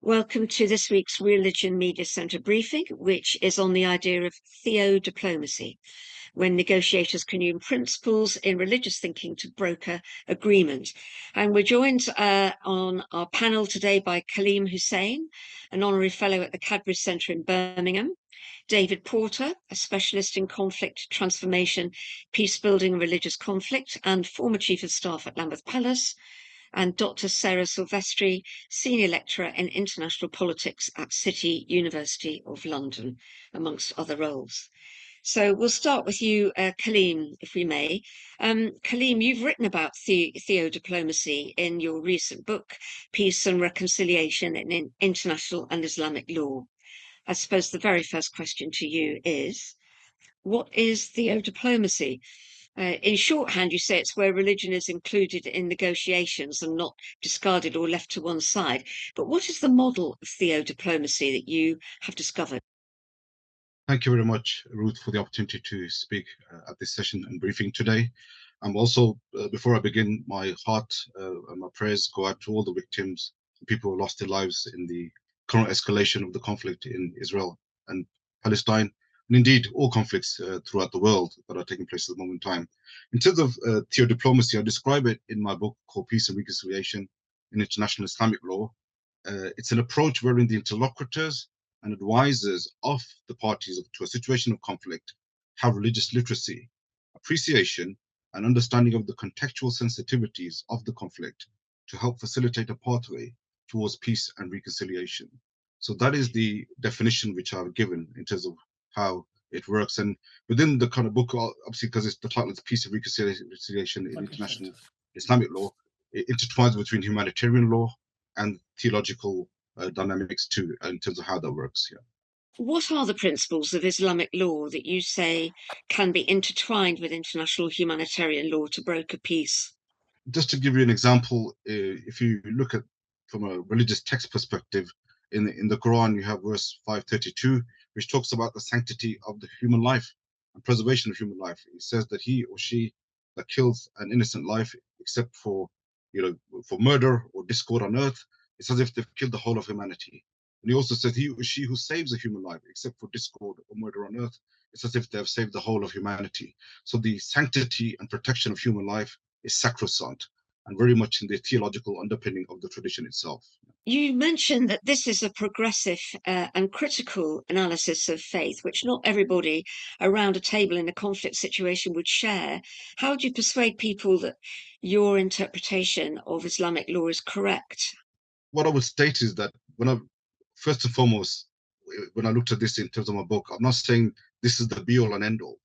Welcome to this week's Religion Media Centre briefing, which is on the idea of theo-diplomacy, when negotiators can use principles in religious thinking to broker agreement. And we're joined on our panel today by Kaleem Hussain, an honorary fellow at the Cadbury Centre in Birmingham, David Porter, a specialist in conflict transformation, peacebuilding and religious conflict, and former Chief of Staff at Lambeth Palace, and Dr Sara Silvestri, Senior Lecturer in International Politics at City University of London, amongst other roles. So we'll start with you, Kaleem, if we may. Kaleem, you've written about theo-diplomacy in your recent book, Peace and Reconciliation in International and Islamic Law. I suppose the very first question to you is, what is theo-diplomacy? In shorthand, you say it's where religion is included in negotiations and not discarded or left to one side. But what is the model of theo-diplomacy that you have discovered? Thank you very much, Ruth, for the opportunity to speak at this session and briefing today. I'm also, before I begin, my heart and my prayers go out to all the victims, people who lost their lives in the current escalation of the conflict in Israel and Palestine, and indeed all conflicts throughout the world that are taking place at the moment in time. In terms of theo-diplomacy, I describe it in my book called Peace and Reconciliation in International Islamic Law. It's an approach wherein the interlocutors and advisors of the parties to a situation of conflict have religious literacy, appreciation, and understanding of the contextual sensitivities of the conflict to help facilitate a pathway towards peace and reconciliation. So that is the definition which I've given in terms of how it works. And within the kind of book, obviously, because the title is Peace and Reconciliation in International Islamic Law, it intertwines between humanitarian law and theological dynamics too, in terms of how that works. Yeah. What are the principles of Islamic law that you say can be intertwined with international humanitarian law to broker peace? Just to give you an example, if you look at from a religious text perspective, in the Quran, you have verse 532, which talks about the sanctity of the human life and preservation of human life. It says that he or she that kills an innocent life, except for for murder or discord on earth, it's as if they've killed the whole of humanity. And he also says he or she who saves a human life, except for discord or murder on earth, it's as if they have saved the whole of humanity. So the sanctity and protection of human life is sacrosanct and very much in the theological underpinning of the tradition itself. You mentioned that this is a progressive and critical analysis of faith, which not everybody around a table in a conflict situation would share. How do you persuade people that your interpretation of Islamic law is correct? What I would state is that first and foremost, when I looked at this in terms of my book, I'm not saying this is the be all and end all.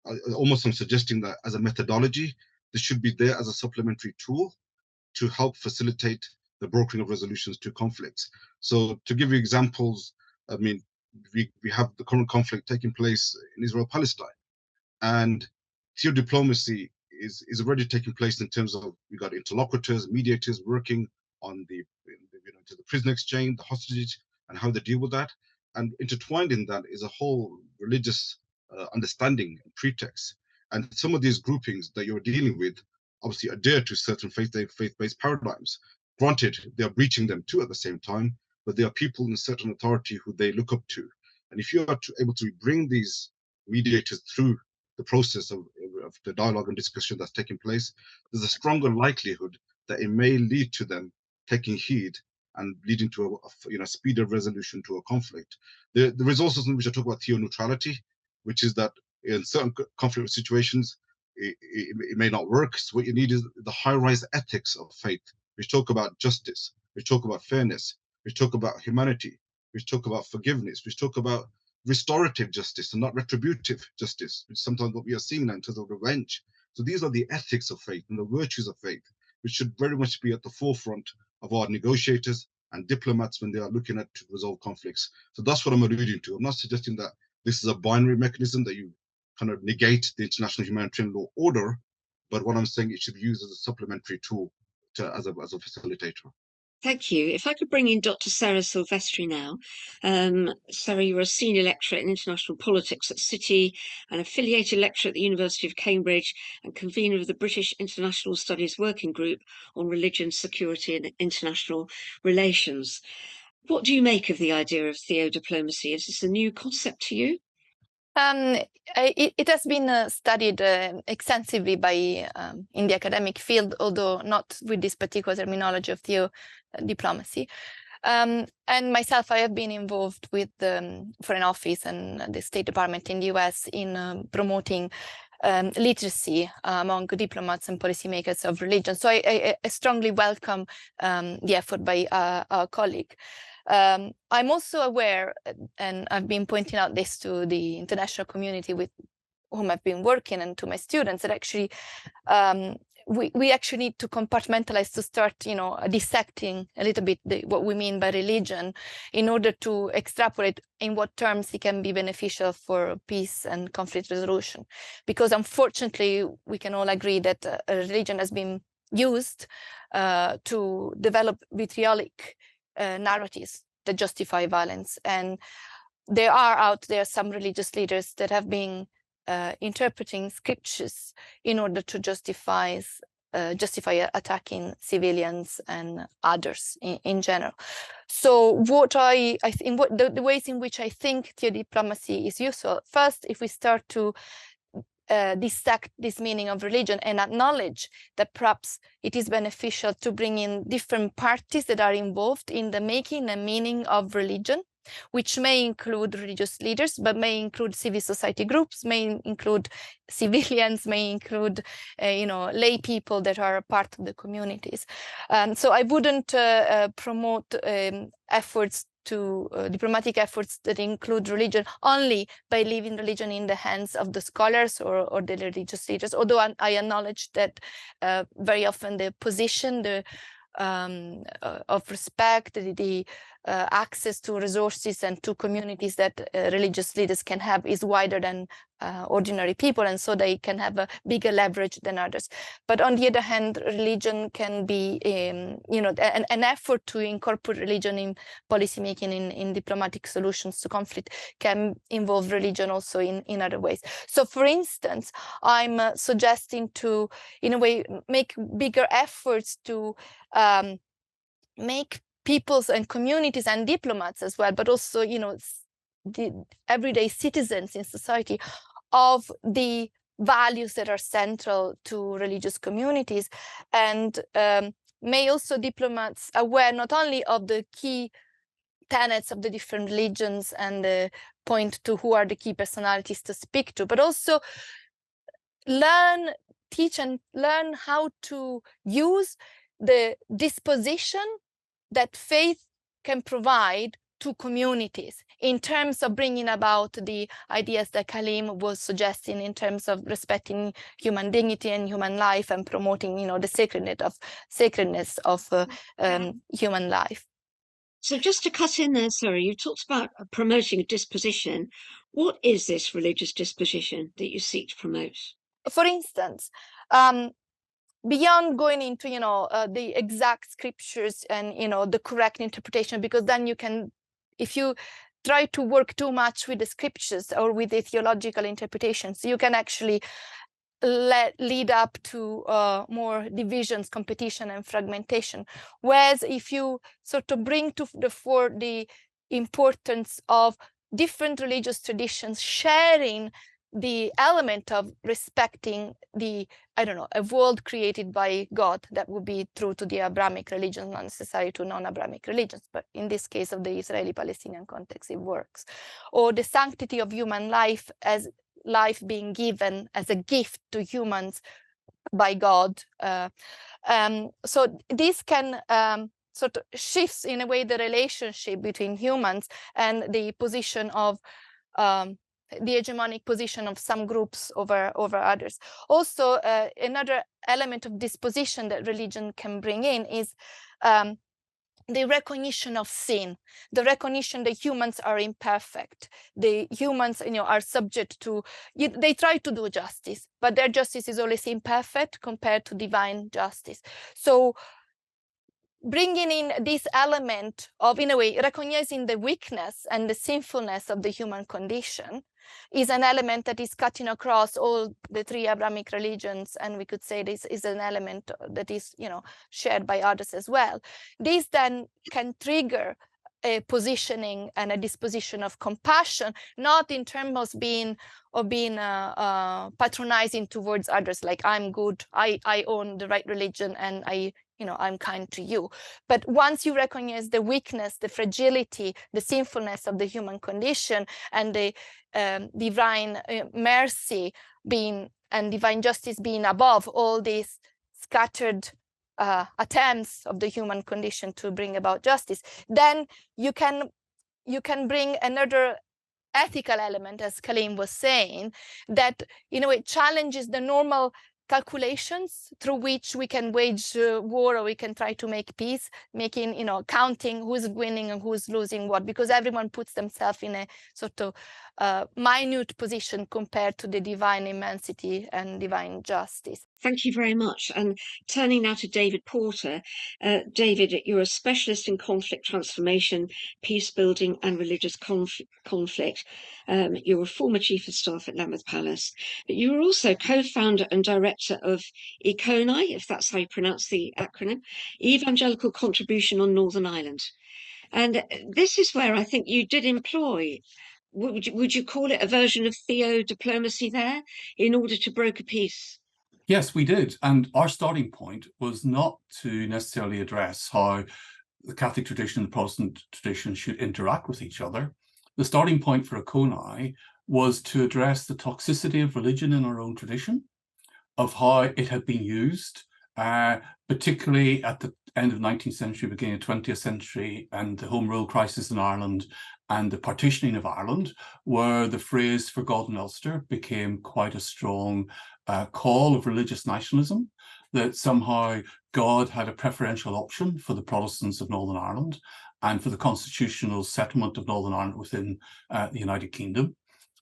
I'm suggesting that as a methodology, this should be there as a supplementary tool to help facilitate the brokering of resolutions to conflicts. So to give you examples, I mean, we have the current conflict taking place in Israel-Palestine, and theo-diplomacy is already taking place in terms of we got interlocutors, mediators working on the prisoner exchange, the hostage, and how they deal with that. And intertwined in that is a whole religious understanding and pretext. And some of these groupings that you're dealing with obviously adhere to certain faith-based paradigms. Granted, they are breaching them too at the same time, but there are people in certain authority who they look up to. And if you are able to bring these mediators through the process of the dialogue and discussion that's taking place, there's a stronger likelihood that it may lead to them taking heed and leading to a speedier resolution to a conflict. There is also something which I talk about theo-neutrality, which is that in certain conflict situations, it may not work. So what you need is the high-rise ethics of faith, which talk about justice, which talk about fairness, which talk about humanity, which talk about forgiveness, which talk about restorative justice and not retributive justice, which sometimes what we are seeing now in terms of revenge. So these are the ethics of faith and the virtues of faith, which should very much be at the forefront of our negotiators and diplomats when they are looking at to resolve conflicts. So that's what I'm alluding to. I'm not suggesting that this is a binary mechanism that you kind of negate the international humanitarian law order, but what I'm saying, it should be used as a supplementary tool as a facilitator. Thank you. If I could bring in Dr. Sara Silvestri now. Sara, you're a senior lecturer in international politics at City, an affiliated lecturer at the University of Cambridge, and convener of the British International Studies Working Group on Religion, Security and International Relations. What do you make of the idea of theodiplomacy? Is this a new concept to you? It has been studied extensively by in the academic field, although not with this particular terminology of theo-diplomacy. And myself, I have been involved with the Foreign Office and the State Department in the US in promoting literacy among diplomats and policymakers of religion. So I strongly welcome the effort by our colleague. I'm also aware, and I've been pointing out this to the international community with whom I've been working and to my students, that actually we actually need to compartmentalize, to start, dissecting a little bit what we mean by religion, in order to extrapolate in what terms it can be beneficial for peace and conflict resolution. Because unfortunately, we can all agree that religion has been used to develop vitriolic narratives that justify violence. And there are out there some religious leaders that have been interpreting scriptures in order to justify attacking civilians and others in general. So what I think, the ways in which I think theodiplomacy is useful, first, if we start to dissect this meaning of religion and acknowledge that perhaps it is beneficial to bring in different parties that are involved in the making and meaning of religion, which may include religious leaders, but may include civil society groups, may include civilians, may include lay people that are part of the communities. So I wouldn't promote efforts to diplomatic efforts that include religion only by leaving religion in the hands of the scholars or the religious leaders, although I acknowledge that very often the position of respect, the access to resources and to communities that religious leaders can have is wider than ordinary people, and so they can have a bigger leverage than others. But on the other hand, religion can be an effort to incorporate religion in policymaking, in diplomatic solutions to conflict, can involve religion also in other ways. So for instance, I'm suggesting to, in a way, make bigger efforts to make peoples and communities and diplomats as well, but also, the everyday citizens in society, of the values that are central to religious communities, and may also diplomats aware not only of the key tenets of the different religions and point to who are the key personalities to speak to, but also teach and learn how to use the disposition that faith can provide to communities in terms of bringing about the ideas that Kaleem was suggesting in terms of respecting human dignity and human life, and promoting, the sacredness of human life. So just to cut in there, sorry, you talked about promoting a disposition. What is this religious disposition that you seek to promote? For instance, beyond going into the exact scriptures and the correct interpretation, because then you can, if you try to work too much with the scriptures or with the theological interpretations, you can actually lead up to more divisions, competition, and fragmentation. Whereas if you sort of bring to the fore the importance of different religious traditions sharing the element of respecting a world created by God, that would be true to the Abrahamic religion, not necessarily to non-Abrahamic religions, but in this case of the Israeli-Palestinian context, it works. Or the sanctity of human life, as life being given as a gift to humans by God. So this can sort of shifts in a way the relationship between humans and the position of the hegemonic position of some groups over others. Also, another element of disposition that religion can bring in is the recognition of sin, the recognition that humans are imperfect. The humans, are subject to, they try to do justice, but their justice is always imperfect compared to divine justice. So bringing in this element of, in a way, recognizing the weakness and the sinfulness of the human condition is an element that is cutting across all the three Abrahamic religions, and we could say this is an element that is, shared by others as well. This then can trigger a positioning and a disposition of compassion, not in terms of being patronizing towards others, like I'm good, I own the right religion, and I'm kind to you. But once you recognize the weakness, the fragility, the sinfulness of the human condition, and the divine mercy and divine justice being above all these scattered attempts of the human condition to bring about justice, then you can bring another ethical element, as Kaleem was saying, that it challenges the normal calculations through which we can wage war, or we can try to make peace, counting who's winning and who's losing what, because everyone puts themselves in a sort of minute position compared to the divine immensity and divine justice. Thank you very much. And turning now to David Porter. David, you're a specialist in conflict transformation, peace building and religious conflict. You're a former chief of staff at Lambeth Palace, but you were also co-founder and director of ECONI, if that's how you pronounce the acronym, Evangelical Contribution on Northern Ireland. And this is where I think you did employ, would you call it a version of theo-diplomacy there, in order to broker peace? Yes, we did. And our starting point was not to necessarily address how the Catholic tradition and the Protestant tradition should interact with each other. The starting point for ECONI was to address the toxicity of religion in our own tradition, of how it had been used, particularly at the end of the 19th century, beginning of 20th century, and the Home Rule crisis in Ireland and the partitioning of Ireland, where the phrase "for God and Ulster" became quite a strong call of religious nationalism, that somehow God had a preferential option for the Protestants of Northern Ireland and for the constitutional settlement of Northern Ireland within the United Kingdom.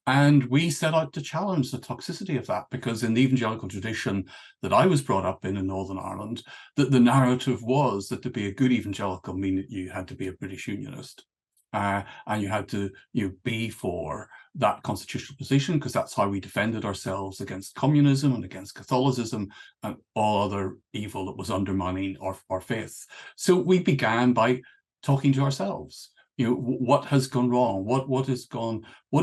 And we set out to challenge the toxicity of that, because in the evangelical tradition that I was brought up in Northern Ireland, that the narrative was that to be a good evangelical meant that you had to be a British Unionist. And you had to be for that constitutional position, because that's how we defended ourselves against communism and against Catholicism and all other evil that was undermining our faith. So we began by talking to ourselves. What has gone wrong? What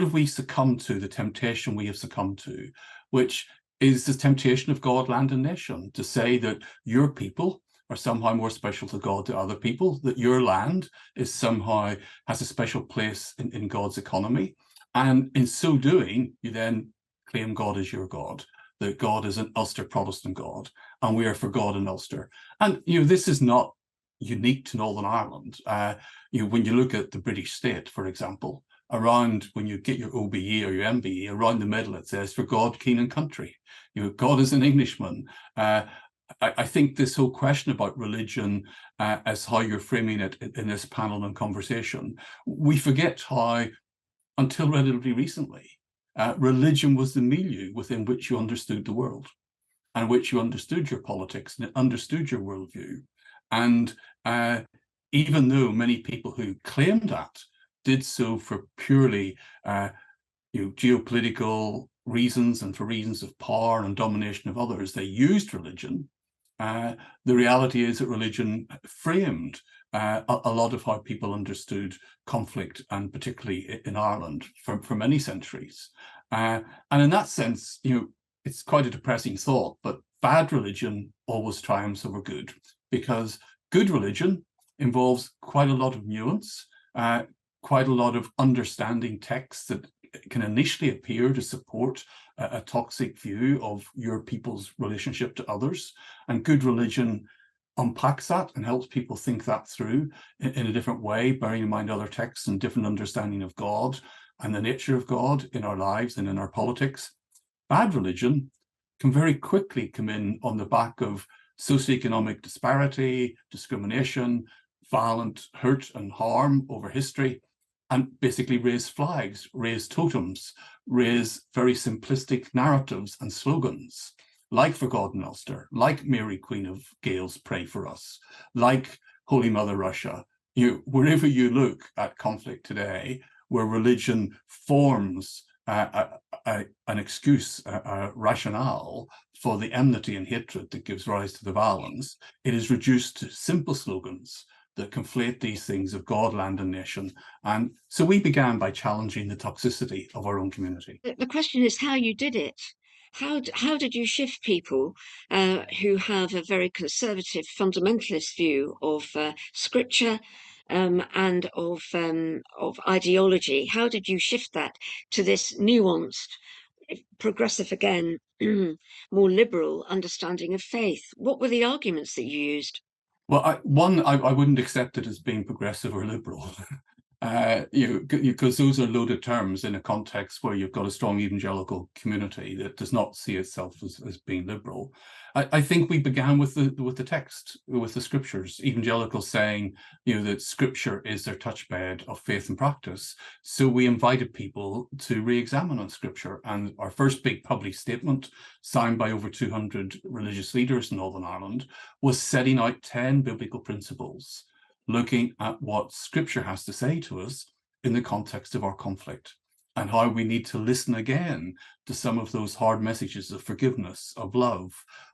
have we succumbed to, the temptation we have succumbed to, which is the temptation of God, land and nation, to say that your people are somehow more special to God than other people, that your land is somehow has a special place in God's economy. And in so doing, you then claim God as your God, that God is an Ulster Protestant God, and we are for God in Ulster. And this is not unique to Northern Ireland. When you look at the British state, for example, around when you get your OBE or your MBE, around the middle it says "for God, King and Country." God is an Englishman. I think this whole question about religion as how you're framing it in this panel and conversation, we forget how, until relatively recently, religion was the milieu within which you understood the world, and which you understood your politics and understood your worldview. And even though many people who claimed that did so for purely geopolitical reasons and for reasons of power and domination of others, they used religion. The reality is that religion framed a lot of how people understood conflict, and particularly in Ireland for many centuries. And in that sense, it's quite a depressing thought, but bad religion always triumphs over good, because good religion involves quite a lot of nuance, quite a lot of understanding texts that can initially appear to support a toxic view of your people's relationship to others. And good religion unpacks that and helps people think that through in a different way, bearing in mind other texts and different understanding of God and the nature of God in our lives and in our politics. Bad religion can very quickly come in on the back of socioeconomic disparity, discrimination, violent hurt and harm over history, and basically raise flags, raise totems, raise very simplistic narratives and slogans, like "for God and Ulster," like "Mary, Queen of Gales, pray for us," like "Holy Mother Russia." Wherever you look at conflict today, where religion forms an excuse, a rationale for the enmity and hatred that gives rise to the violence, it is reduced to simple slogans that conflate these things of God, land, and nation. And so we began by challenging the toxicity of our own community. The question is how you did it. How did you shift people who have a very conservative fundamentalist view of scripture and of ideology? How did you shift that to this nuanced, progressive again, more liberal understanding of faith? What were the arguments that you used? Well, I wouldn't accept it as being progressive or liberal. Because those are loaded terms in a context where you've got a strong evangelical community that does not see itself as being liberal. I think we began with the text, with the scriptures, evangelicals saying, that scripture is their touchbed of faith and practice. So we invited people to re-examine on scripture. And our first big public statement, signed by over 200 religious leaders in Northern Ireland, was setting out 10 biblical principles, looking at what scripture has to say to us in the context of our conflict, and how we need to listen again to some of those hard messages of forgiveness, of love,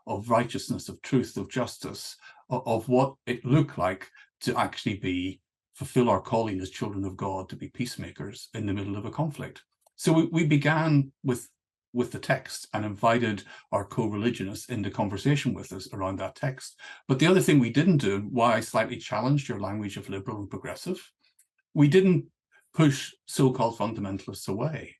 of righteousness, of truth, of justice, of what it looked like to actually fulfill our calling as children of God, to be peacemakers in the middle of a conflict. So we began with the text and invited our co-religionists into conversation with us around that text. But the other thing we didn't do, and why I slightly challenged your language of liberal and progressive, we didn't push so-called fundamentalists away.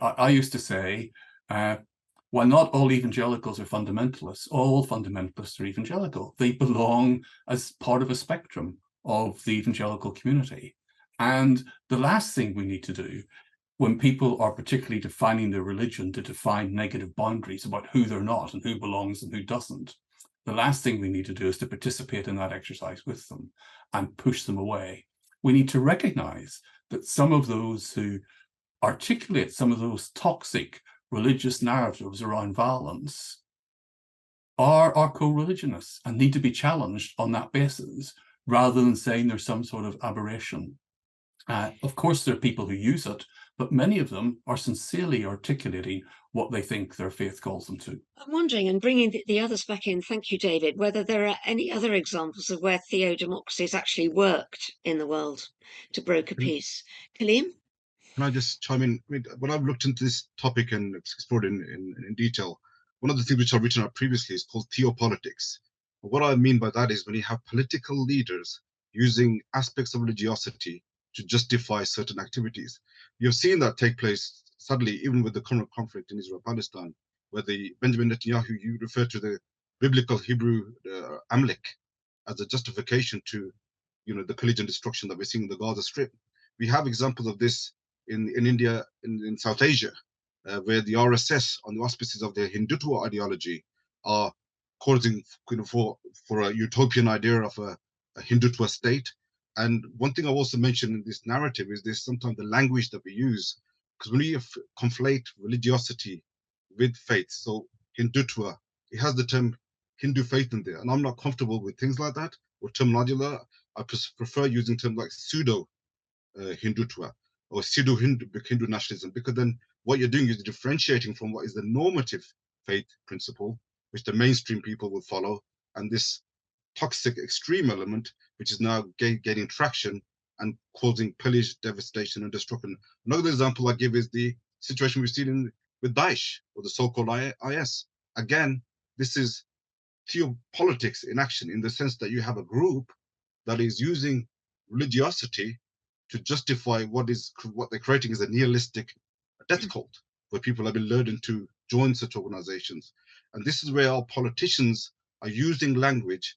I used to say, while not all evangelicals are fundamentalists, all fundamentalists are evangelical. They belong as part of a spectrum of the evangelical community. And the last thing we need to do, when people are particularly defining their religion to define negative boundaries about who they're not and who belongs and who doesn't, the last thing we need to do is to participate in that exercise with them and push them away. We need to recognize that some of those who articulate some of those toxic religious narratives around violence are our co-religionists and need to be challenged on that basis, rather than saying there's some sort of aberration. Of course, there are people who use it, but many of them are sincerely articulating what they think their faith calls them to. I'm wondering, and bringing the others back in, thank you, David, whether there are any other examples of where theo-democracy has actually worked in the world to broker peace. Kaleem? Can I just chime in? When I've looked into this topic and explored in detail, one of the things which I've written out previously is called Theopolitics. What I mean by that is when you have political leaders using aspects of religiosity to justify certain activities. You've seen that take place, sadly, even with the current conflict in Israel-Palestine, where the Benjamin Netanyahu, you refer to the biblical Hebrew Amalek as a justification to, the pillage and destruction that we're seeing in the Gaza Strip. We have examples of this in India, in South Asia, where the RSS, on the auspices of their Hindutva ideology, are causing, for a utopian idea of a Hindutva state. And one thing I've also mentioned in this narrative is this sometimes the language that we use, because when we conflate religiosity with faith, so Hindutva, it has the term Hindu faith in there, and I'm not comfortable with things like that or terminology. I prefer using terms like pseudo Hindutva or pseudo Hindu nationalism, because then what you're doing is differentiating from what is the normative faith principle, which the mainstream people will follow, and this toxic extreme element, which is now gaining traction and causing pillage, devastation, and destruction. Another example I give is the situation we've seen with Daesh, or the so-called IS. Again, this is theopolitics in action, in the sense that you have a group that is using religiosity to justify what they're creating is a nihilistic death cult, where people have been lured into join such organizations. And this is where our politicians are using language,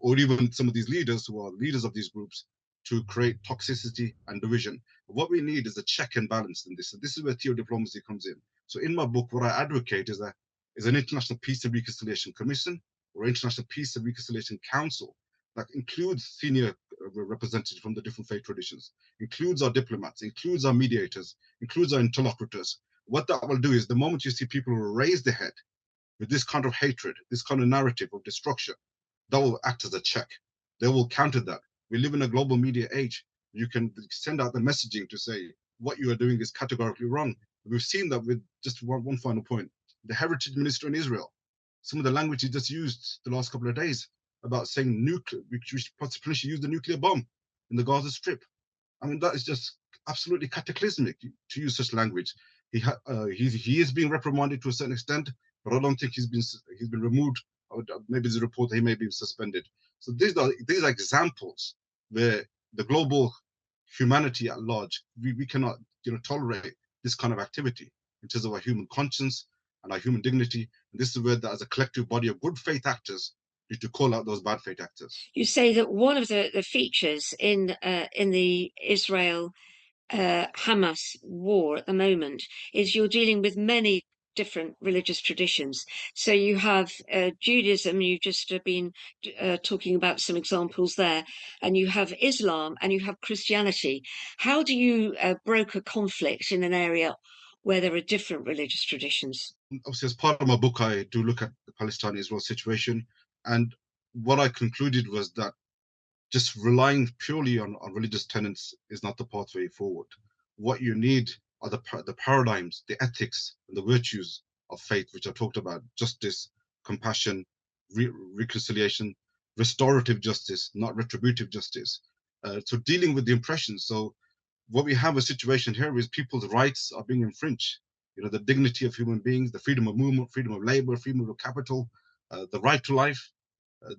or even some of these leaders who are leaders of these groups, to create toxicity and division. What we need is a check and balance in this. And this is where theodiplomacy comes in. So in my book, what I advocate is an International Peace and Reconciliation Commission or International Peace and Reconciliation Council that includes senior representatives from the different faith traditions, includes our diplomats, includes our mediators, includes our interlocutors. What that will do is the moment you see people who raise their head with this kind of hatred, this kind of narrative of destruction, that will act as a check. They will counter that. We live in a global media age. You can send out the messaging to say what you are doing is categorically wrong. We've seen that with just one final point. The heritage minister in Israel, some of the language he just used the last couple of days, about saying nuclear, we should potentially use the nuclear bomb in the Gaza Strip. I mean, that is just absolutely cataclysmic to use such language. He is being reprimanded to a certain extent, but I don't think he's been removed. Maybe there's a report that he may be suspended. So these are examples where the global humanity at large, we cannot tolerate this kind of activity in terms of our human conscience and our human dignity. And this is where, as a collective body of good faith actors, need to call out those bad faith actors. You say that one of the features in the Israel Hamas war at the moment is you're dealing with many different religious traditions. So you have Judaism, you've just been talking about some examples there, and you have Islam and you have Christianity. How do you broker conflict in an area where there are different religious traditions? Obviously, as part of my book, I do look at the Palestine-Israel situation, and what I concluded was that just relying purely on religious tenets is not the pathway forward. What you need are the paradigms, the ethics, and the virtues of faith, which I talked about: justice, compassion, reconciliation, restorative justice, not retributive justice. So dealing with the impressions. So what we have a situation here is people's rights are being infringed. The dignity of human beings, the freedom of movement, freedom of labor, freedom of capital, the right to life.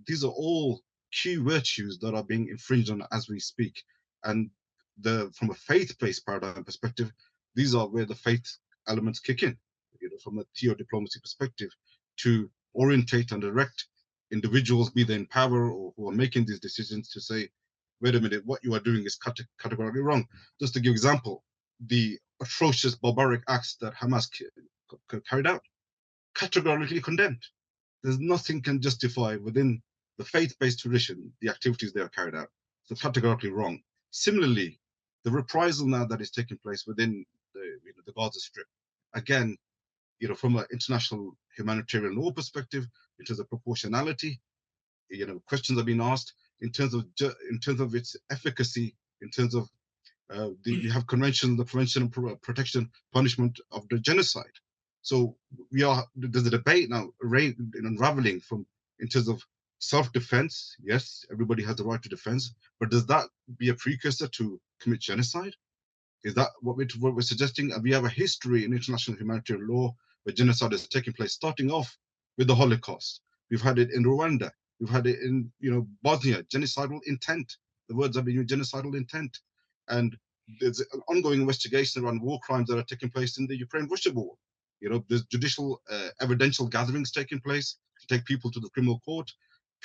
These are all key virtues that are being infringed on as we speak. And from a faith-based paradigm perspective, these are where the faith elements kick in. From a theo-diplomacy perspective, to orientate and direct individuals, be they in power or who are making these decisions, to say, wait a minute, what you are doing is categorically wrong. Just to give example, the atrocious barbaric acts that Hamas carried out, categorically condemned. There's nothing can justify within the faith-based tradition the activities they are carried out. So categorically wrong. Similarly, the reprisal now that is taking place within the Gaza Strip, again, from an international humanitarian law perspective, in terms of proportionality, questions are being asked in terms of its efficacy, in terms of we have conventions, the prevention and protection, punishment of the genocide. So there's a debate now unraveling in terms of self-defense. Yes, everybody has the right to defense, but does that be a precursor to commit genocide? Is that what we're suggesting? And we have a history in international humanitarian law where genocide is taking place, starting off with the Holocaust. We've had it in Rwanda. We've had it in Bosnia, genocidal intent. The words have been used, genocidal intent. And there's an ongoing investigation around war crimes that are taking place in the Ukraine-Russia war. There's judicial evidential gatherings taking place to take people to the criminal court.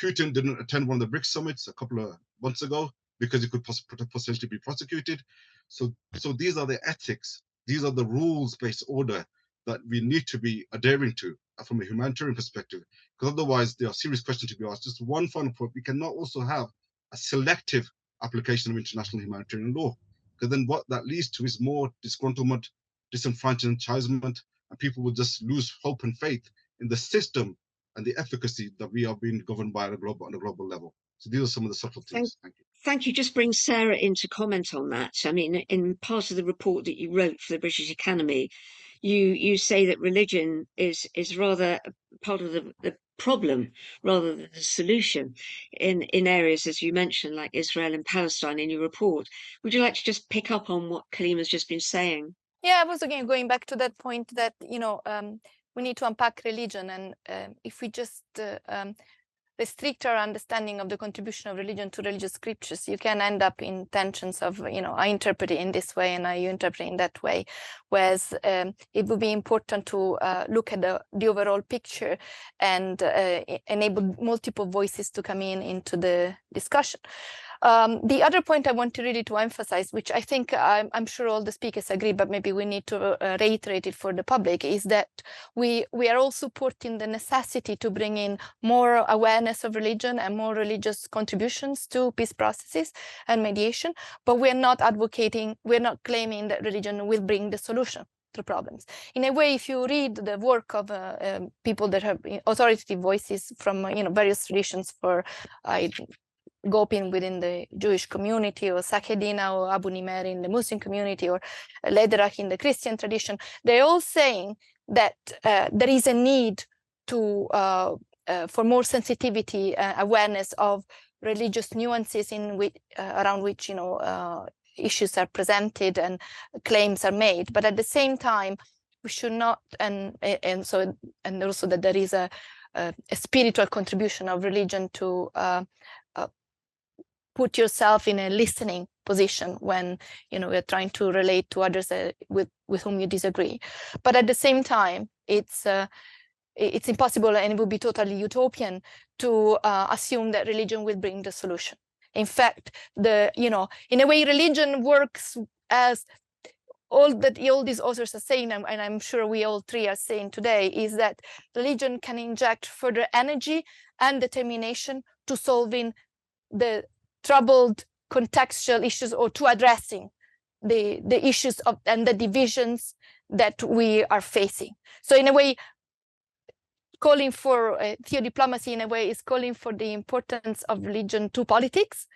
Putin didn't attend one of the BRICS summits a couple of months ago because he could potentially be prosecuted. So these are the ethics, these are the rules-based order that we need to be adhering to from a humanitarian perspective, because otherwise there are serious questions to be asked. Just one final point: we cannot also have a selective application of international humanitarian law, because then what that leads to is more disgruntlement, disenfranchisement, and people will just lose hope and faith in the system and the efficacy that we are being governed by on a global level. So these are some of the subtle things. Thank you. Thank you. Just bring Sarah in to comment on that. I mean, in part of the report that you wrote for the British Academy, you say that religion is rather part of the problem rather than the solution in areas, as you mentioned, like Israel and Palestine in your report. Would you like to just pick up on what Kaleem has just been saying? Yeah, I was again going back to that point that, we need to unpack religion, and if we just restrict our understanding of the contribution of religion to religious scriptures, you can end up in tensions of, I interpret it in this way and you interpret it in that way. Whereas it would be important to look at the overall picture and enable multiple voices to come into the discussion. The other point I want really to emphasize, which I think I'm sure all the speakers agree, but maybe we need to reiterate it for the public, is that we are all supporting the necessity to bring in more awareness of religion and more religious contributions to peace processes and mediation, but we're not claiming that religion will bring the solution to problems. In a way, if you read the work of people that have authoritative voices from various traditions, Gopin within the Jewish community, or Sakhedina or Abu Nimer in the Muslim community, or Lederach in the Christian tradition, they're all saying that there is a need to for more sensitivity, awareness of religious nuances in which, around which, you know, issues are presented and claims are made. But at the same time, we should not, and also that there is a spiritual contribution of religion to put yourself in a listening position when, you know, you're trying to relate to others with whom you disagree. But at the same time, it's impossible, and it would be totally utopian to assume that religion will bring the solution. In fact, you know, in a way, religion works as all these authors are saying, and I'm sure we all three are saying today, is that religion can inject further energy and determination to solving the troubled contextual issues, or to addressing the issues of and the divisions that we are facing. So in a way, calling for theodiplomacy in a way is calling for the importance of religion to politics,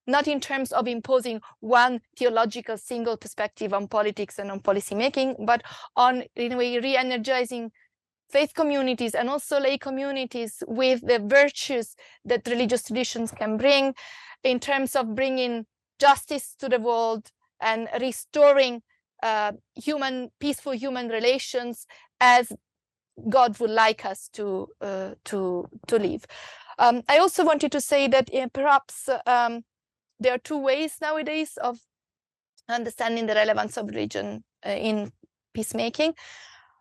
not in terms of imposing one theological single perspective on politics and on policy making, but on, in a way, re-energizing faith communities and also lay communities with the virtues that religious traditions can bring, in terms of bringing justice to the world and restoring peaceful human relations as God would like us to live. I also wanted to say that perhaps there are two ways nowadays of understanding the relevance of religion in peacemaking.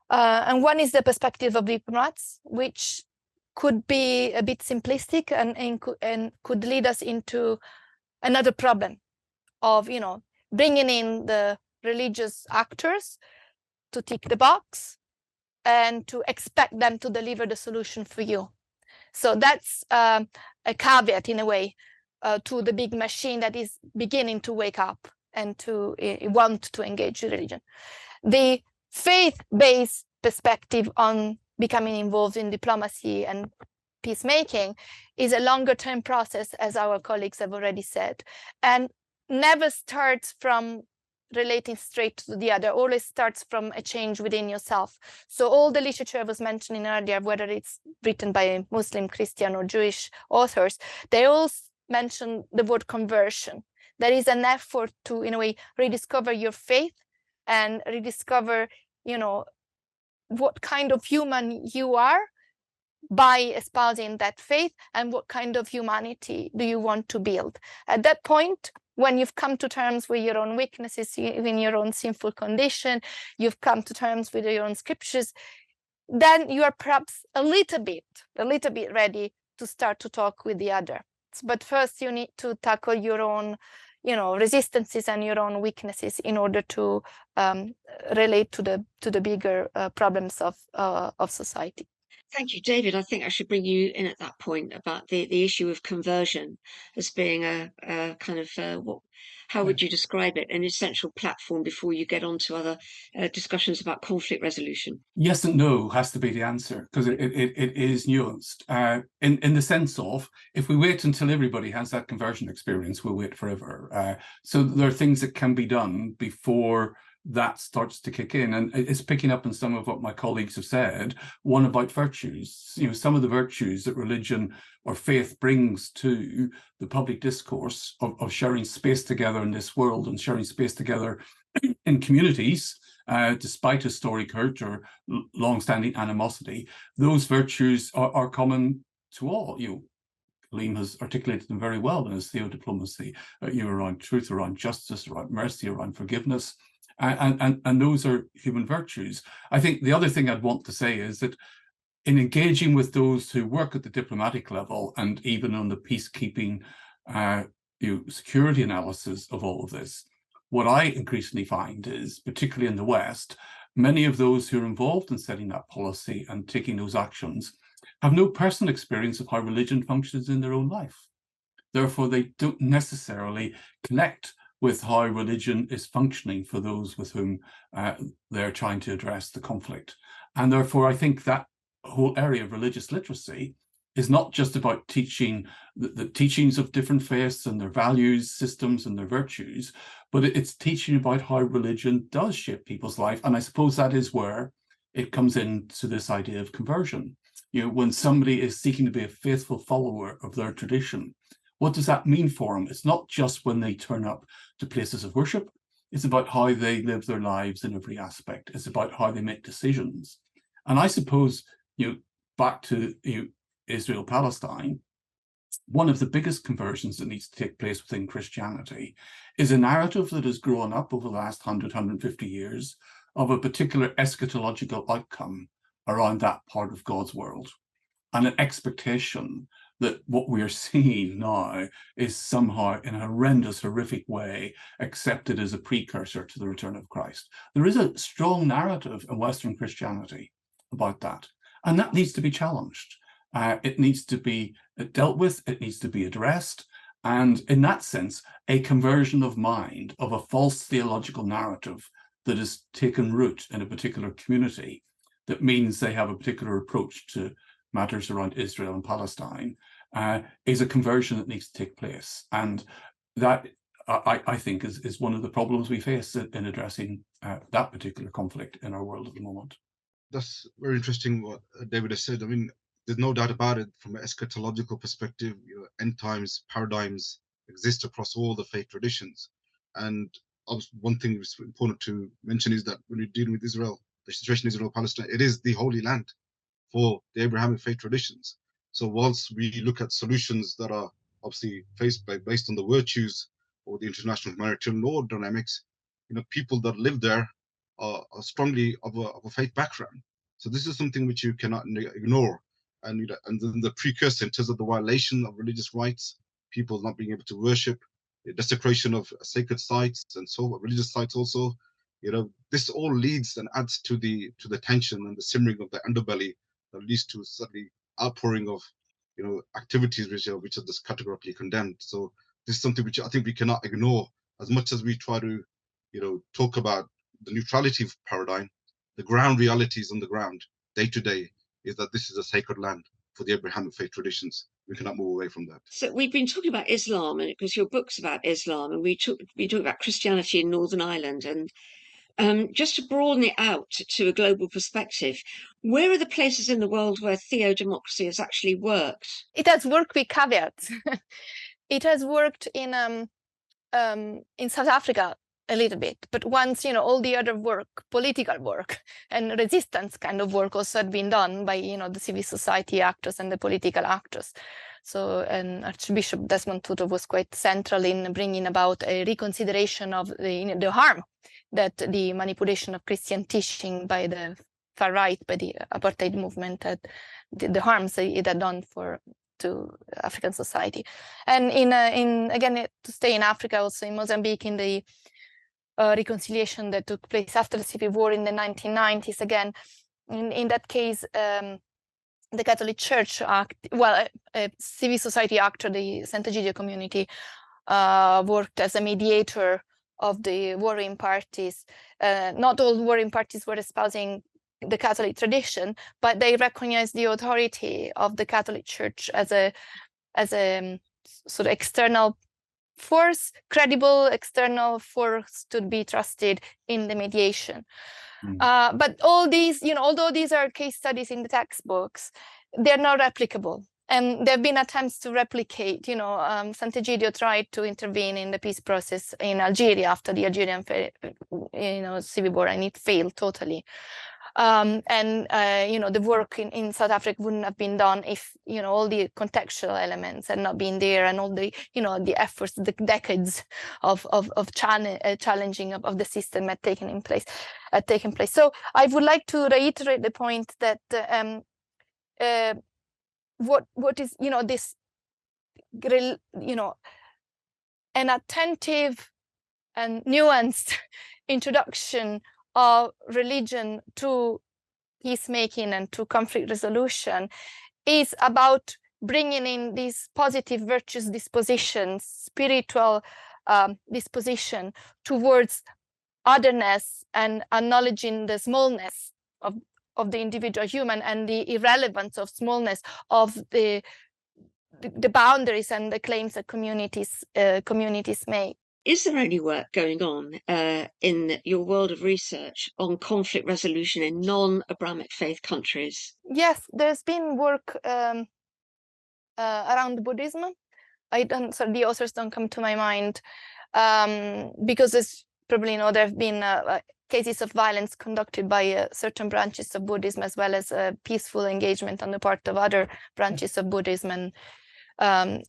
And one is the perspective of diplomats, which could be a bit simplistic and could lead us into another problem of, you know, bringing in the religious actors to tick the box and to expect them to deliver the solution for you. So that's a caveat in a way to the big machine that is beginning to wake up and to want to engage with religion. The faith-based perspective on becoming involved in diplomacy and peacemaking is a longer-term process, as our colleagues have already said, and never starts from relating straight to the other, always starts from a change within yourself. So all the literature I was mentioning earlier, whether it's written by Muslim, Christian, or Jewish authors, they all mention the word conversion. There is an effort to, in a way, rediscover your faith and rediscover, you know, what kind of human you are by espousing that faith, and what kind of humanity do you want to build. At that point, when you've come to terms with your own weaknesses, in your own sinful condition, you've come to terms with your own scriptures, then you are perhaps a little bit ready to start to talk with the other. But first you need to tackle your own, you know, resistances and your own weaknesses in order to relate to the bigger problems of society. Thank you, David. I think I should bring you in at that point about the issue of conversion as being a kind of how would you describe it? An essential platform before you get on to other discussions about conflict resolution. Yes and no has to be the answer, because it is nuanced in the sense of, if we wait until everybody has that conversion experience, we'll wait forever. So there are things that can be done before that starts to kick in, and it's picking up on some of what my colleagues have said. One about virtues, you know, some of the virtues that religion or faith brings to the public discourse of sharing space together in this world and sharing space together in communities, despite historic hurt or long-standing animosity. Those virtues are common to all. You know, Kaleem has articulated them very well in his Theo-diplomacy, you know, around truth, around justice, around mercy, around forgiveness. And those are human virtues. I think the other thing I'd want to say is that in engaging with those who work at the diplomatic level and even on the peacekeeping, security analysis of all of this, what I increasingly find is, particularly in the West, many of those who are involved in setting that policy and taking those actions have no personal experience of how religion functions in their own life. Therefore, they don't necessarily connect with how religion is functioning for those with whom they're trying to address the conflict. And therefore, I think that whole area of religious literacy is not just about teaching the teachings of different faiths and their values, systems, and their virtues, but it's teaching about how religion does shape people's life. And I suppose that is where it comes into this idea of conversion. when somebody is seeking to be a faithful follower of their tradition, what does that mean for them? It's not just when they turn up to places of worship. It's about how they live their lives in every aspect. It's about how they make decisions. And I suppose, back to Israel-Palestine, one of the biggest conversions that needs to take place within Christianity is a narrative that has grown up over the last 100, 150 years of a particular eschatological outcome around that part of God's world, and an expectation that what we are seeing now is somehow in a horrendous, horrific way accepted as a precursor to the return of Christ. There is a strong narrative in Western Christianity about that, and that needs to be challenged. It needs to be dealt with, it needs to be addressed, and in that sense, a conversion of mind of a false theological narrative that has taken root in a particular community that means they have a particular approach to matters around Israel and Palestine is a conversion that needs to take place. And that, I think, is one of the problems we face in addressing that particular conflict in our world at the moment. That's very interesting what David has said. I mean, there's no doubt about it, from an eschatological perspective, end times paradigms exist across all the faith traditions. And one thing that's important to mention is that when you're dealing with Israel, the situation in Israel-Palestine, it is the Holy Land for the Abrahamic faith traditions. So whilst we look at solutions that are obviously based on the virtues or the international humanitarian law dynamics, people that live there are strongly of a faith background. So this is something which you cannot ignore. And then the precursor in terms of the violation of religious rights, people not being able to worship, the desecration of sacred sites and so religious sites also, this all leads and adds to the tension and the simmering of the underbelly that leads to suddenly outpouring of activities which are just categorically condemned. So this is something which I think we cannot ignore. As much as we try to talk about the neutrality of paradigm, the ground realities on the ground day to day is that this is a sacred land for the Abrahamic faith traditions. We cannot move away from that. So we've been talking about Islam, and because your book's about Islam, and we talk about Christianity in Northern Ireland, and just to broaden it out to a global perspective, where are the places in the world where theodemocracy has actually worked? It has worked with caveats. It has worked in South Africa a little bit, but once all the other work, political work and resistance kind of work also had been done by the civil society actors and the political actors. So, and Archbishop Desmond Tutu was quite central in bringing about a reconsideration of the harm that the manipulation of Christian teaching by the far right, by the apartheid movement, the harms it had done to African society. And again, to stay in Africa, also in Mozambique, in the reconciliation that took place after the civil war in the 1990s, again, in that case, the Catholic Church a civil society actor, the Sant'Egidio community, worked as a mediator of the warring parties. Not all warring parties were espousing the Catholic tradition, but they recognized the authority of the Catholic Church as a sort of external force, credible external force to be trusted in the mediation. But all these, although these are case studies in the textbooks, they're not replicable. And there have been attempts to replicate, Sant'Egidio tried to intervene in the peace process in Algeria after the Algerian, civil war, and it failed totally. The work in South Africa wouldn't have been done if all the contextual elements had not been there, and all the the efforts, the decades of challenging of the system had taken place. So I would like to reiterate the point that what is this an attentive and nuanced introduction of religion to peacemaking and to conflict resolution is about bringing in these positive virtuous dispositions, spiritual disposition towards otherness, and acknowledging the smallness of the individual human and the irrelevance of smallness of the boundaries and the claims that communities make. Is there any work going on in your world of research on conflict resolution in non-Abrahamic faith countries? Yes, there's been work around Buddhism. The authors don't come to my mind because, as probably know, there have been cases of violence conducted by certain branches of Buddhism, as well as peaceful engagement on the part of other branches of Buddhism. And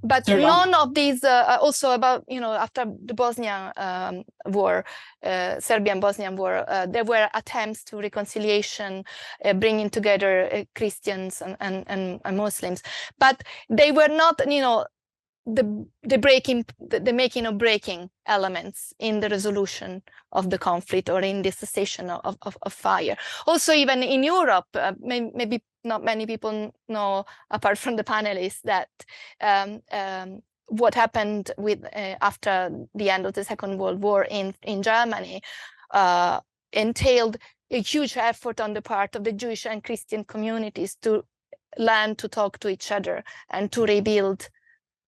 but none of these, also about, after the Bosnian war, Serbian-Bosnian war, there were attempts to reconciliation, bringing together Christians and Muslims, but they were not, the making or breaking elements in the resolution of the conflict or in the cessation of fire. Also, even in Europe, maybe not many people know, apart from the panelists, that what happened with after the end of the Second World War in Germany entailed a huge effort on the part of the Jewish and Christian communities to learn to talk to each other and to rebuild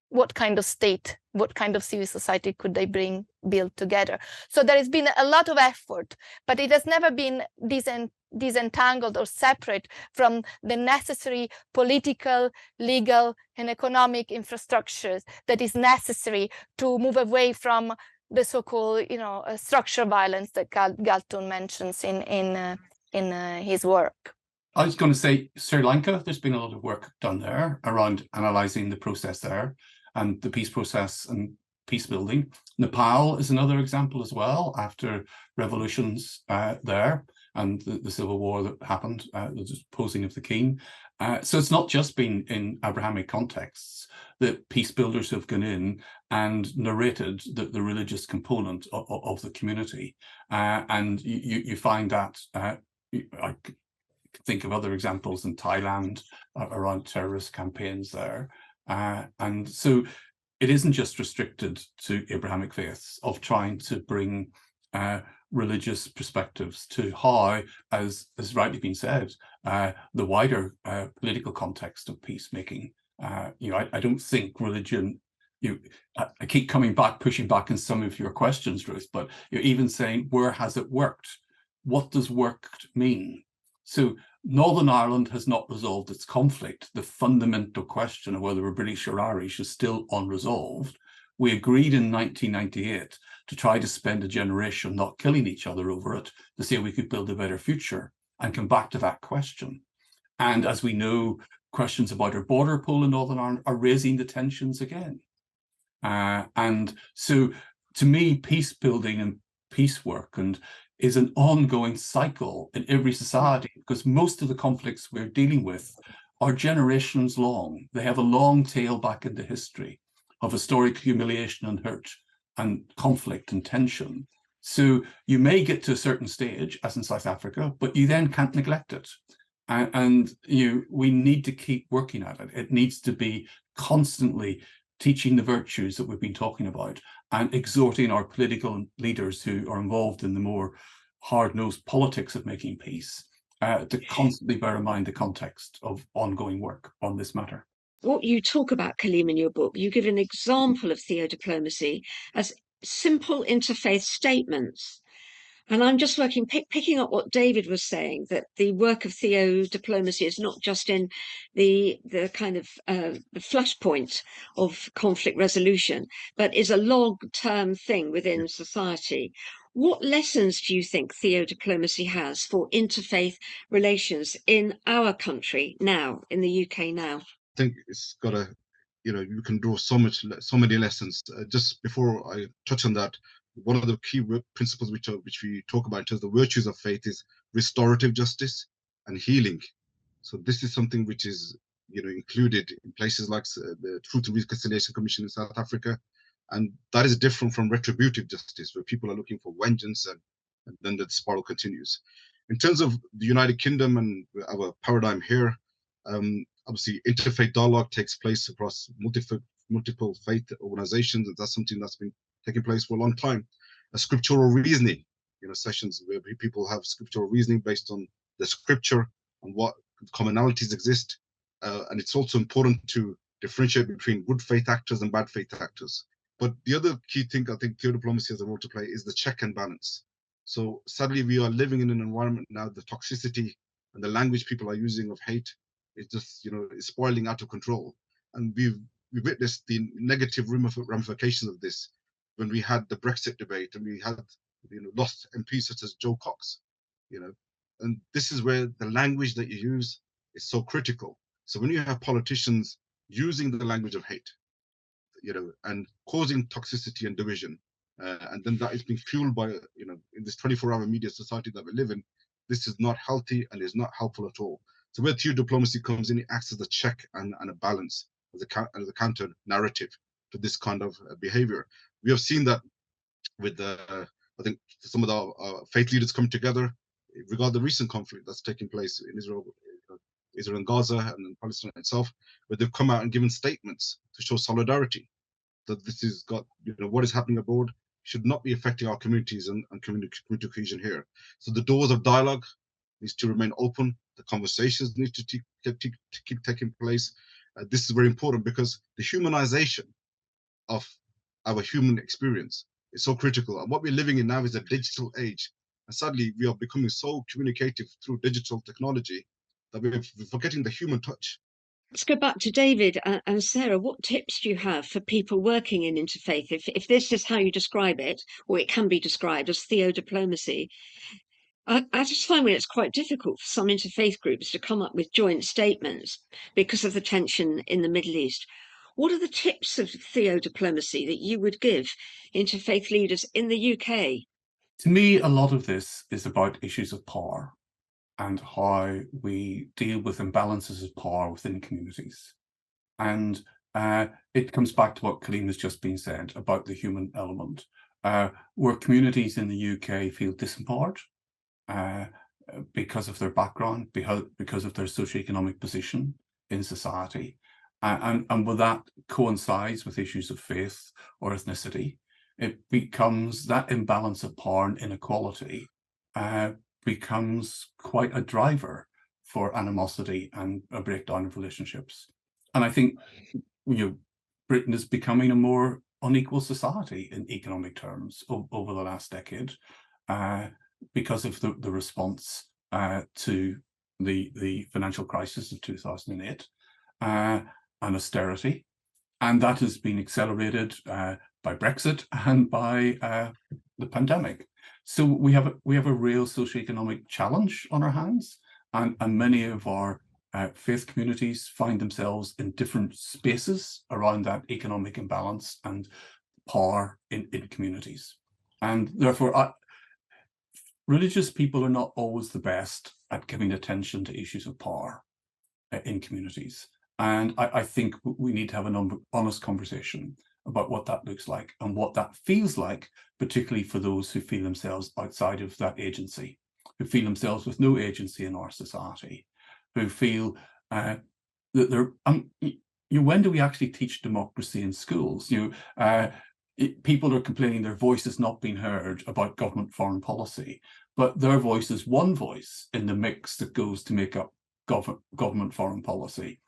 what kind of state, what kind of civil society could they build together. So there has been a lot of effort, but it has never been disentangled or separate from the necessary political, legal, and economic infrastructures that is necessary to move away from the so-called, structural violence that Galton mentions in his work. I was going to say Sri Lanka, there's been a lot of work done there around analysing the process there and the peace process and peace building. Nepal is another example as well, after revolutions there and the civil war that happened, the deposing of the king. So it's not just been in Abrahamic contexts that peace builders have gone in and narrated the religious component of the community. And you find that, I think of other examples in Thailand around terrorist campaigns there. And so it isn't just restricted to Abrahamic faiths of trying to bring religious perspectives to how, as rightly been said, the wider political context of peacemaking. I don't think religion, I keep coming back, pushing back in some of your questions, Ruth, but you're even saying, where has it worked? What does worked mean? So Northern Ireland has not resolved its conflict. The fundamental question of whether we're British or Irish is still unresolved. We agreed in 1998 to try to spend a generation not killing each other over it, to see if we could build a better future and come back to that question. And as we know, questions about our border poll in Northern Ireland are raising the tensions again. And so to me, peace building and peace work is an ongoing cycle in every society, because most of the conflicts we're dealing with are generations long. They have a long tail back into history of historic humiliation and hurt and conflict and tension. So you may get to a certain stage, as in South Africa, but you then can't neglect it. And we need to keep working at it. It needs to be constantly teaching the virtues that we've been talking about and exhorting our political leaders who are involved in the more hard-nosed politics of making peace to constantly bear in mind the context of ongoing work on this matter. What you talk about, Kaleem, in your book, you give an example of theodiplomacy as simple interfaith statements. And I'm just picking up what David was saying, that the work of theodiplomacy is not just in the kind of the flashpoint of conflict resolution, but is a long-term thing within society. What lessons do you think theodiplomacy has for interfaith relations in our country now, in the UK now? I think it's got a, you can draw so many lessons. Just before I touch on that, one of the key principles which we talk about in terms of the virtues of faith is restorative justice and healing. So this is something which is included in places like the Truth and Reconciliation Commission in South Africa, and that is different from retributive justice, where people are looking for vengeance and then the spiral continues. In terms of the United Kingdom and our paradigm here, obviously interfaith dialogue takes place across multiple faith organizations, and that's something that's been taking place for a long time. A scriptural reasoning, sessions where people have scriptural reasoning based on the scripture and what commonalities exist. And it's also important to differentiate between good faith actors and bad faith actors. But the other key thing I think theodiplomacy has a role to play is the check and balance. So sadly, we are living in an environment now, the toxicity and the language people are using of hate is just, is spiraling out of control. And we've witnessed the negative ramifications of this when we had the Brexit debate and we had, lost MPs such as Joe Cox, and this is where the language that you use is so critical. So when you have politicians using the language of hate, and causing toxicity and division, and then that is being fueled by, in this 24-hour media society that we live in, this is not healthy and is not helpful at all. So where theodiplomacy comes in, it acts as a check and a balance, as a counter narrative to this kind of behavior. We have seen that with I think some of the faith leaders come together regarding the recent conflict that's taking place in Israel and Gaza and in Palestine itself, where they've come out and given statements to show solidarity that this is what is happening abroad should not be affecting our communities and community cohesion here. So the doors of dialogue needs to remain open. The conversations need to keep taking place. This is very important because the humanization of our human experience is so critical. And what we're living in now is a digital age. And sadly, we are becoming so communicative through digital technology that we're forgetting the human touch. Let's go back to David and Sarah. What tips do you have for people working in interfaith? If this is how you describe it, or it can be described as theodiplomacy, I just find when it's quite difficult for some interfaith groups to come up with joint statements because of the tension in the Middle East. What are the tips of theodiplomacy that you would give interfaith leaders in the UK? To me, a lot of this is about issues of power and how we deal with imbalances of power within communities. And it comes back to what Kaleem has just been said about the human element, where communities in the UK feel disempowered because of their background, because of their socioeconomic position in society. And when that coincides with issues of faith or ethnicity, it becomes that imbalance of power and inequality becomes quite a driver for animosity and a breakdown of relationships. And I think Britain is becoming a more unequal society in economic terms over the last decade because of the response to the financial crisis of 2008 and austerity. And that has been accelerated by Brexit and by the pandemic. So we have a real socioeconomic challenge on our hands, and many of our faith communities find themselves in different spaces around that economic imbalance and power in communities. And therefore, religious people are not always the best at giving attention to issues of power in communities. And I think we need to have an honest conversation about what that looks like and what that feels like, particularly for those who feel themselves outside of that agency, who feel themselves with no agency in our society, who feel that they're, when do we actually teach democracy in schools? People are complaining their voice is not being heard about government foreign policy, but their voice is one voice in the mix that goes to make up government foreign policy.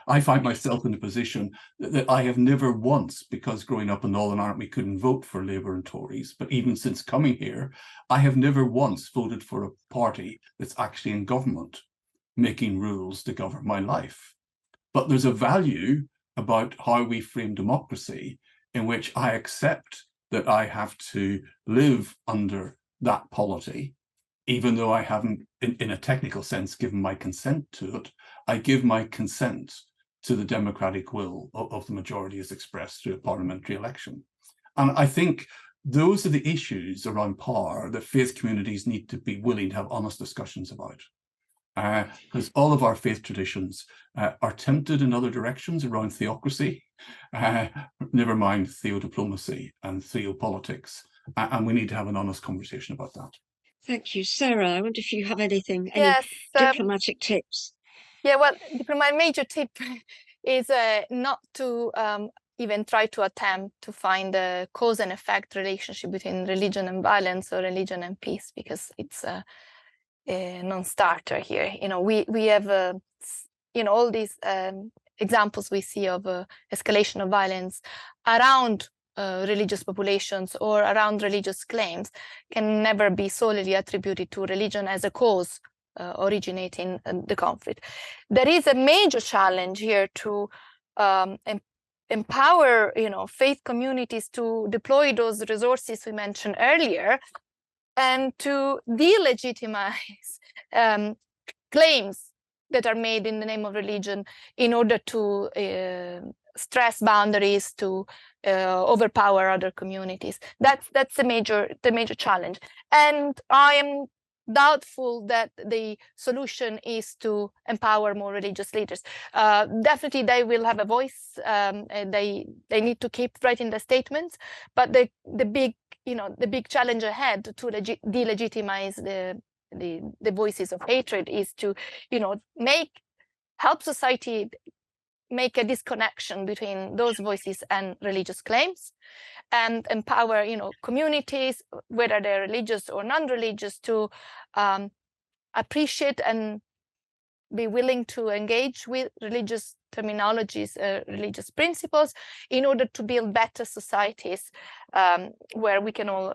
I find myself in a position that I have never once, because growing up in Northern Ireland we couldn't vote for Labour and Tories, but even since coming here, I have never once voted for a party that's actually in government making rules to govern my life. But there's a value about how we frame democracy in which I accept that I have to live under that polity, even though I haven't, in a technical sense, given my consent to it. I give my consent to the democratic will of the majority as expressed through a parliamentary election. And I think those are the issues around power that faith communities need to be willing to have honest discussions about. Because all of our faith traditions are tempted in other directions around theocracy, never mind theodiplomacy and theopolitics. And we need to have an honest conversation about that. Thank you. Sarah, I wonder if you have any Yes, diplomatic tips? Yeah, well, my major tip is not to even try to attempt to find a cause and effect relationship between religion and violence or religion and peace, because it's a non-starter here. We have, all these examples we see of escalation of violence around religious populations or around religious claims can never be solely attributed to religion as a cause originating the conflict. There is a major challenge here to empower, faith communities to deploy those resources we mentioned earlier, and to delegitimize claims that are made in the name of religion in order to stress boundaries, to overpower other communities. That's the major challenge. And I am doubtful that the solution is to empower more religious leaders. Definitely they will have a voice, they need to keep writing the statements, but the big challenge ahead to delegitimize the voices of hatred is to help society make a disconnection between those voices and religious claims, and empower communities, whether they're religious or non-religious, to appreciate and be willing to engage with religious terminologies, religious principles, in order to build better societies where we can all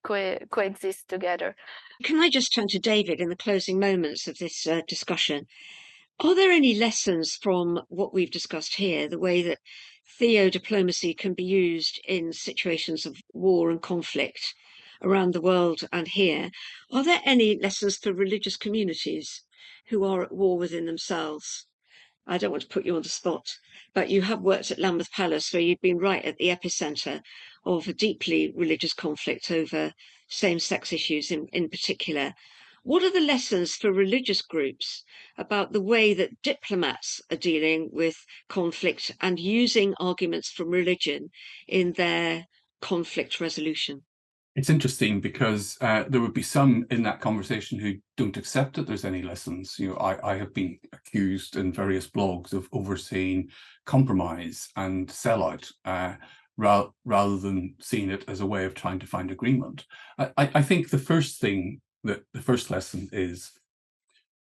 coexist together. Can I just turn to David in the closing moments of this discussion? Are there any lessons from what we've discussed here, the way that theo-diplomacy can be used in situations of war and conflict around the world and here? Are there any lessons for religious communities who are at war within themselves? I don't want to put you on the spot, but you have worked at Lambeth Palace, where you've been right at the epicenter of a deeply religious conflict over same-sex issues in particular. What are the lessons for religious groups about the way that diplomats are dealing with conflict and using arguments from religion in their conflict resolution? It's interesting because there would be some in that conversation who don't accept that there's any lessons. I have been accused in various blogs of overseeing compromise and sellout rather than seeing it as a way of trying to find agreement. I think the first lesson is,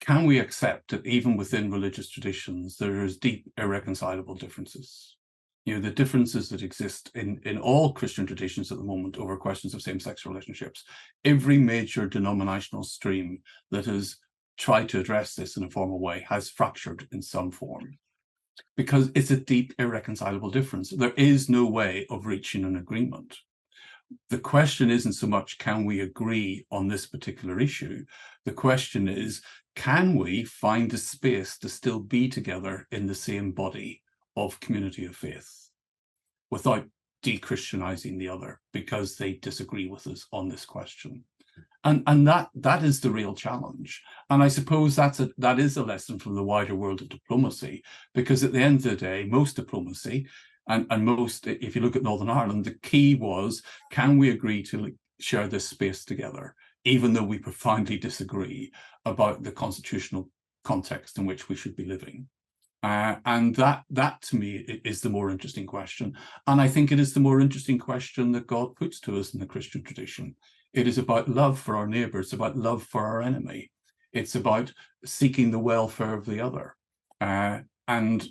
can we accept that even within religious traditions there is deep irreconcilable differences? The differences that exist in all Christian traditions at the moment over questions of same-sex relationships. Every major denominational stream that has tried to address this in a formal way has fractured in some form, because it's a deep irreconcilable difference. There is no way of reaching an agreement. The question isn't so much, can we agree on this particular issue? The question is, can we find a space to still be together in the same body of community of faith without de-Christianizing the other because they disagree with us on this question? And that is the real challenge. And I suppose that is a lesson from the wider world of diplomacy, because at the end of the day, most diplomacy and most, if you look at Northern Ireland, the key was, can we agree to share this space together, even though we profoundly disagree about the constitutional context in which we should be living? And that to me is the more interesting question. And I think it is the more interesting question that God puts to us in the Christian tradition. It is about love for our neighbour. It's about love for our enemy. It's about seeking the welfare of the other, and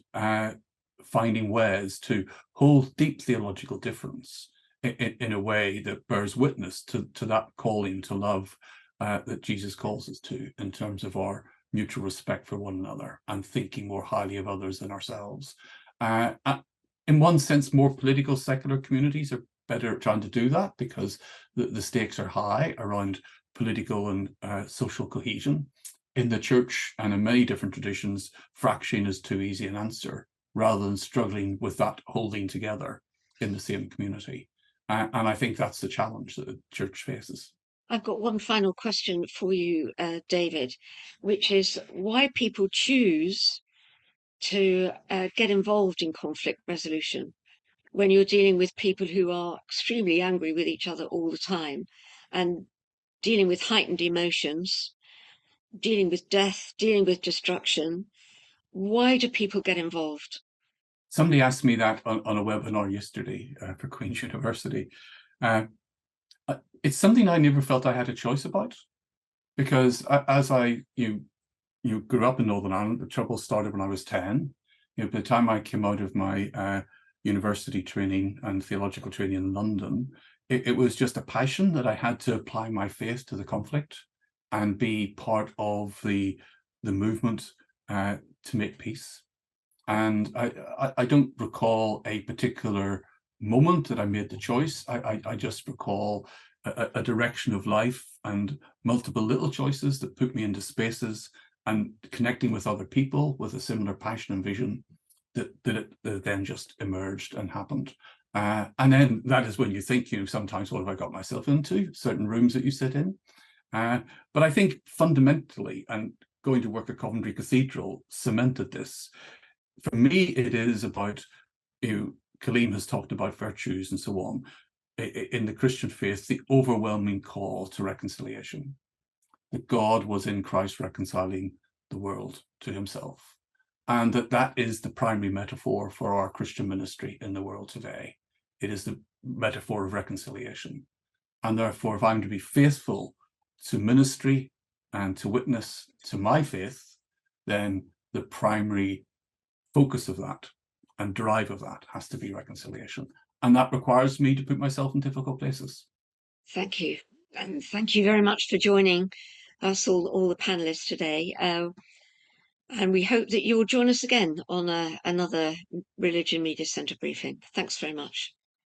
finding ways to hold deep theological difference in a way that bears witness to that calling to love that Jesus calls us to, in terms of our mutual respect for one another and thinking more highly of others than ourselves. In one sense, more political secular communities are better at trying to do that, because the stakes are high around political and social cohesion. In the church and in many different traditions, fracturing is too easy an answer, rather than struggling with that holding together in the same community. And I think that's the challenge that the church faces. I've got one final question for you, David, which is why people choose to get involved in conflict resolution when you're dealing with people who are extremely angry with each other all the time, and dealing with heightened emotions, dealing with death, dealing with destruction. Why do people get involved? Somebody asked me that on a webinar yesterday for Queen's University. It's something I never felt I had a choice about, because as you grew up in Northern Ireland, the trouble started when I was 10. By the time I came out of my university training and theological training in London, it was just a passion that I had to apply my faith to the conflict and be part of the movement to make peace. And I don't recall a particular moment that I made the choice. I just recall a direction of life and multiple little choices that put me into spaces and connecting with other people with a similar passion and vision that then just emerged and happened. And then that is when you think, sometimes what have I got myself into? Certain rooms that you sit in. But I think fundamentally, and going to work at Coventry Cathedral cemented this. For me, it is about, Kaleem has talked about virtues and so on. In the Christian faith, the overwhelming call to reconciliation, that God was in Christ reconciling the world to himself, and that is the primary metaphor for our Christian ministry in the world today. It is the metaphor of reconciliation. And therefore, if I'm to be faithful to ministry and to witness to my faith, then the primary focus of that and drive of that has to be reconciliation. And that requires me to put myself in difficult places. Thank you. And thank you very much for joining us, all the panelists today. And we hope that you'll join us again on another Religion Media Centre briefing. Thanks very much.